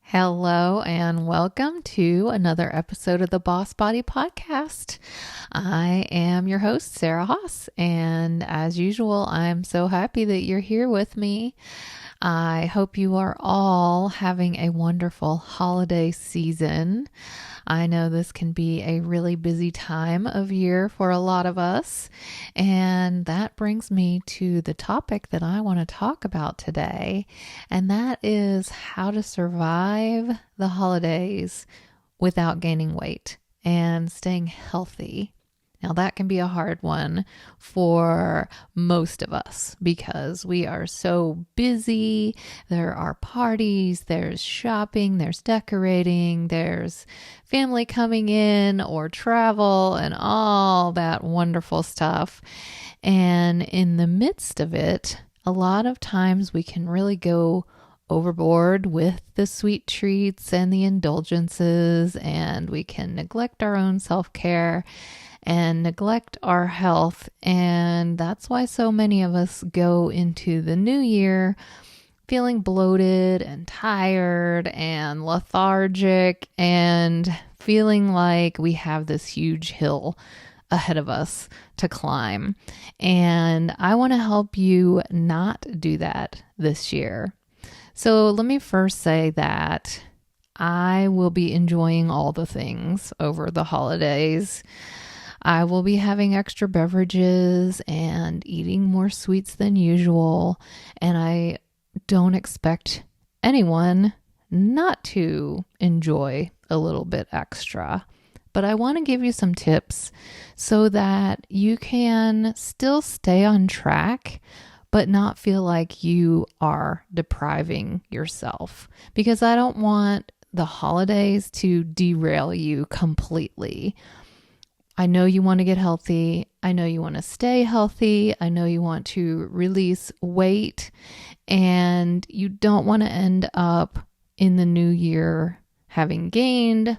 Hello and welcome to another episode of the Boss Body Podcast. I am your host, Sarah Haas, and as usual, I'm so happy that you're here with me. I hope you are all having a wonderful holiday season. I know this can be a really busy time of year for a lot of us, and that brings me to the topic that I want to talk about today, and that is how to survive the holidays without gaining weight and staying healthy. Now, that can be a hard one for most of us because we are so busy. There are parties, there's shopping, there's decorating, there's family coming in or travel and all that wonderful stuff. And in the midst of it, a lot of times we can really go overboard with the sweet treats and the indulgences, and we can neglect our own self-care and neglect our health. And that's why so many of us go into the new year feeling bloated and tired and lethargic and feeling like we have this huge hill ahead of us to climb. And I want to help you not do that this year. So let me first say that I will be enjoying all the things over the holidays. I will be having extra beverages and eating more sweets than usual, and I don't expect anyone not to enjoy a little bit extra. But I want to give you some tips so that you can still stay on track, but not feel like you are depriving yourself, because I don't want the holidays to derail you completely. I know you want to get healthy. I know you want to stay healthy. I know you want to release weight, and you don't want to end up in the new year having gained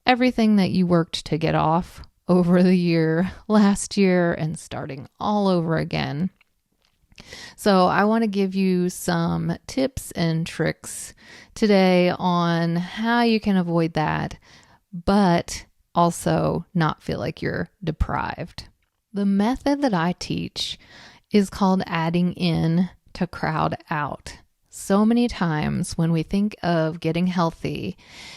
everything that you worked to get off over the year last year and starting all over again. So I want to give you some tips and tricks today on how you can avoid that, but also not feel like you're deprived. The method that I teach is called adding in to crowd out. So many times when we think of getting healthy,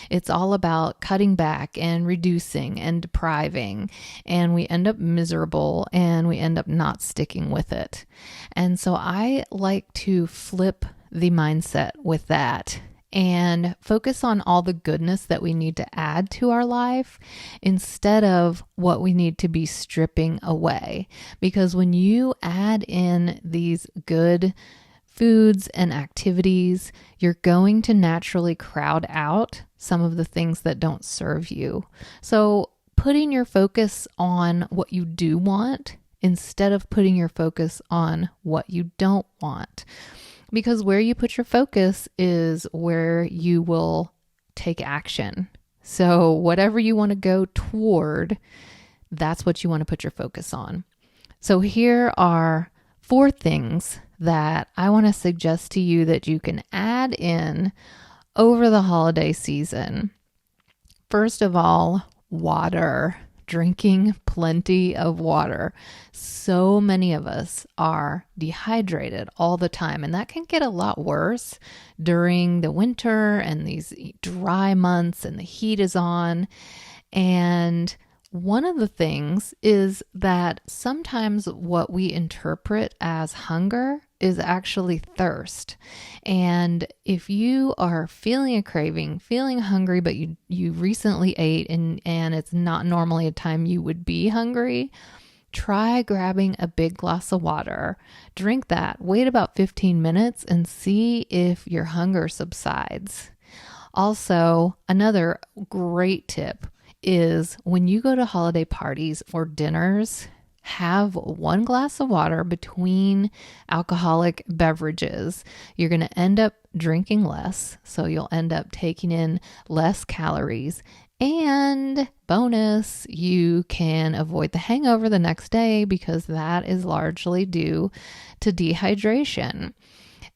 it's all about cutting back and reducing and depriving, and we end up miserable and we end up not sticking with it. And so I like to flip the mindset with that and focus on all the goodness that we need to add to our life instead of what we need to be stripping away. Because when you add in these good foods and activities, you're going to naturally crowd out some of the things that don't serve you. So putting your focus on what you do want instead of putting your focus on what you don't want. Because where you put your focus is where you will take action. So whatever you want to go toward, that's what you want to put your focus on. So here are 4 things that I want to suggest to you that you can add in over the holiday season. First of all, water. Drinking plenty of water. So many of us are dehydrated all the time, and that can get a lot worse during the winter and these dry months and the heat is on. And one of the things is that sometimes what we interpret as hunger is actually thirst. And if you are feeling a craving, feeling hungry, but you recently ate and it's not normally a time you would be hungry, try grabbing a big glass of water. Drink that. Wait about 15 minutes and see if your hunger subsides. Also, another great tip is when you go to holiday parties or dinners, have 1 glass of water between alcoholic beverages. You're going to end up drinking less, so you'll end up taking in less calories. And bonus, you can avoid the hangover the next day because that is largely due to dehydration.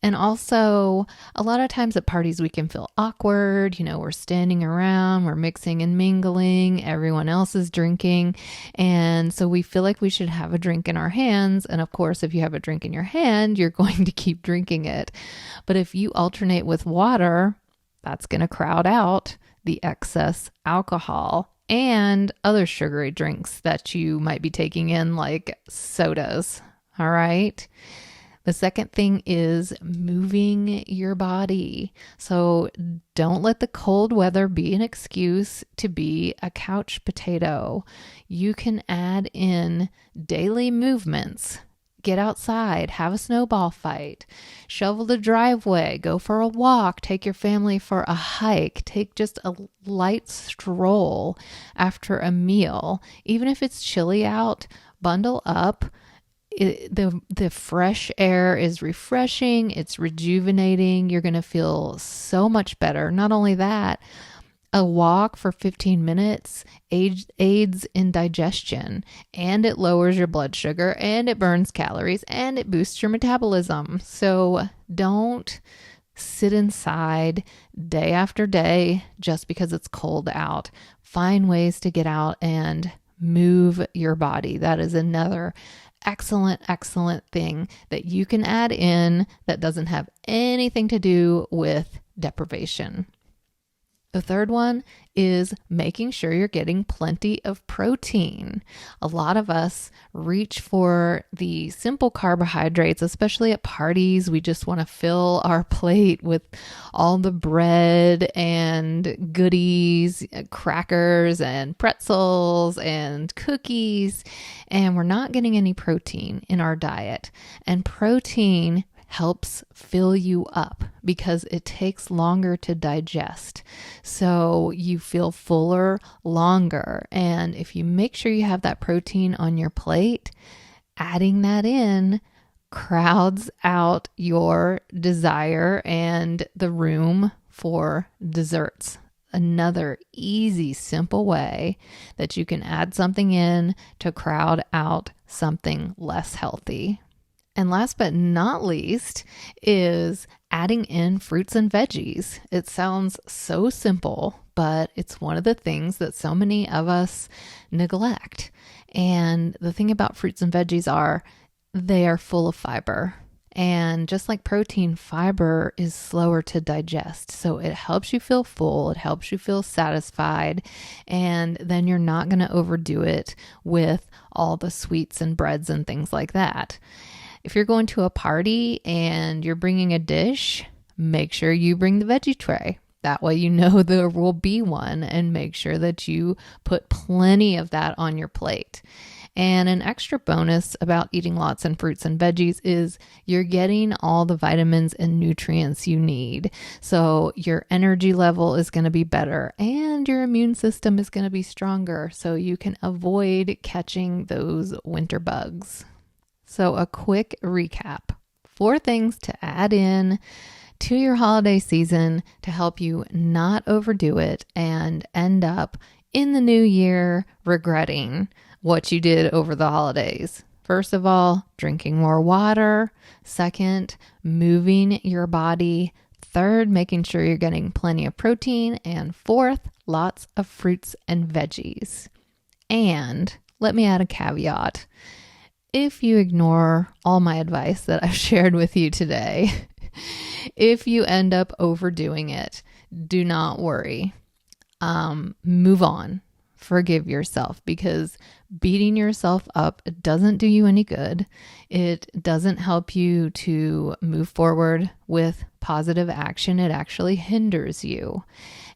And also, a lot of times at parties, we can feel awkward. We're standing around, we're mixing and mingling, everyone else is drinking. And so we feel like we should have a drink in our hands. And of course, if you have a drink in your hand, you're going to keep drinking it. But if you alternate with water, that's going to crowd out the excess alcohol and other sugary drinks that you might be taking in, like sodas. All right. The second thing is moving your body. So don't let the cold weather be an excuse to be a couch potato. You can add in daily movements. Get outside, have a snowball fight, shovel the driveway, go for a walk, take your family for a hike, take just a light stroll after a meal. Even if it's chilly out, bundle up. The fresh air is refreshing, it's rejuvenating. You're going to feel so much better. Not only that, a walk for 15 minutes aids in digestion, and it lowers your blood sugar, and it burns calories, and it boosts your metabolism. So don't sit inside day after day just because it's cold out. Find ways to get out and move your body. That is another excellent thing that you can add in that doesn't have anything to do with deprivation. The third one is making sure you're getting plenty of protein. A lot of us reach for the simple carbohydrates, especially at parties. We just want to fill our plate with all the bread and goodies, crackers and pretzels and cookies, and we're not getting any protein in our diet. And protein helps fill you up because it takes longer to digest. So you feel fuller longer. And if you make sure you have that protein on your plate, adding that in crowds out your desire and the room for desserts. Another easy, simple way that you can add something in to crowd out something less healthy. And last but not least is adding in fruits and veggies. It sounds so simple, but it's one of the things that so many of us neglect. And the thing about fruits and veggies are they are full of fiber. And just like protein, fiber is slower to digest. So it helps you feel full, it helps you feel satisfied, and then you're not going to overdo it with all the sweets and breads and things like that. If you're going to a party and you're bringing a dish, make sure you bring the veggie tray. That way you know there will be one, and make sure that you put plenty of that on your plate. And an extra bonus about eating lots of fruits and veggies is you're getting all the vitamins and nutrients you need. So your energy level is going to be better and your immune system is going to be stronger, so you can avoid catching those winter bugs. So a quick recap: 4 things to add in to your holiday season to help you not overdo it and end up in the new year regretting what you did over the holidays. First of all, drinking more water. Second, moving your body. Third, making sure you're getting plenty of protein. And fourth, lots of fruits and veggies. And let me add a caveat. If you ignore all my advice that I've shared with you today, if you end up overdoing it, do not worry. Move on. Forgive yourself, because beating yourself up doesn't do you any good. It doesn't help you to move forward with positive action. It actually hinders you.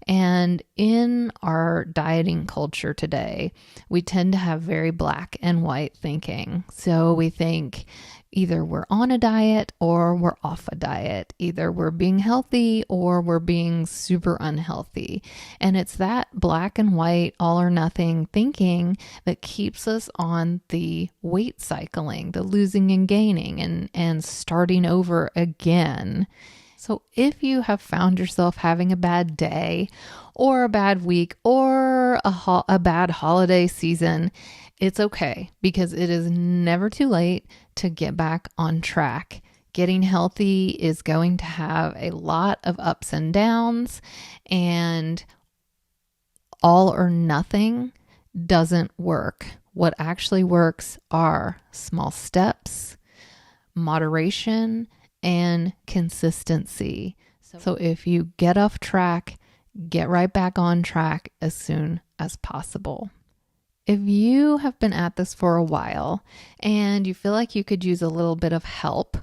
And in our dieting culture today, we tend to have very black and white thinking. So we think either we're on a diet or we're off a diet. Either we're being healthy or we're being super unhealthy. And it's that black and white, all or nothing thinking that keeps us on the weight cycling, the losing and gaining and starting over again. So if you have found yourself having a bad day or a bad week or a bad holiday season, it's okay, because it is never too late to get back on track. Getting healthy is going to have a lot of ups and downs, and all or nothing doesn't work. What actually works are small steps, moderation, and consistency. So if you get off track, get right back on track as soon as possible. If you have been at this for a while and you feel like you could use a little bit of help,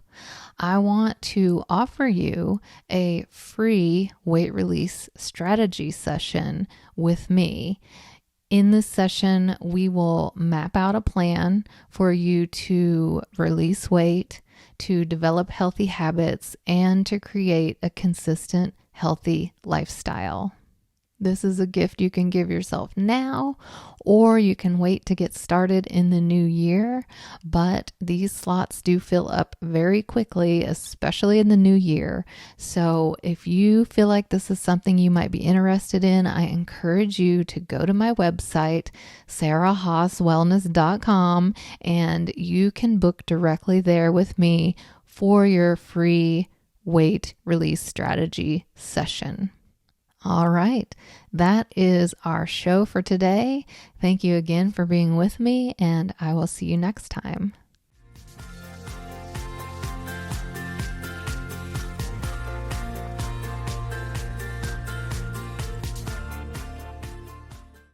I want to offer you a free weight release strategy session with me. In this session, we will map out a plan for you to release weight, to develop healthy habits, and to create a consistent, healthy lifestyle. This is a gift you can give yourself now, or you can wait to get started in the new year. But these slots do fill up very quickly, especially in the new year. So if you feel like this is something you might be interested in, I encourage you to go to my website, sarahhaaswellness.com, and you can book directly there with me for your free weight release strategy session. All right, that is our show for today. Thank you again for being with me, and I will see you next time.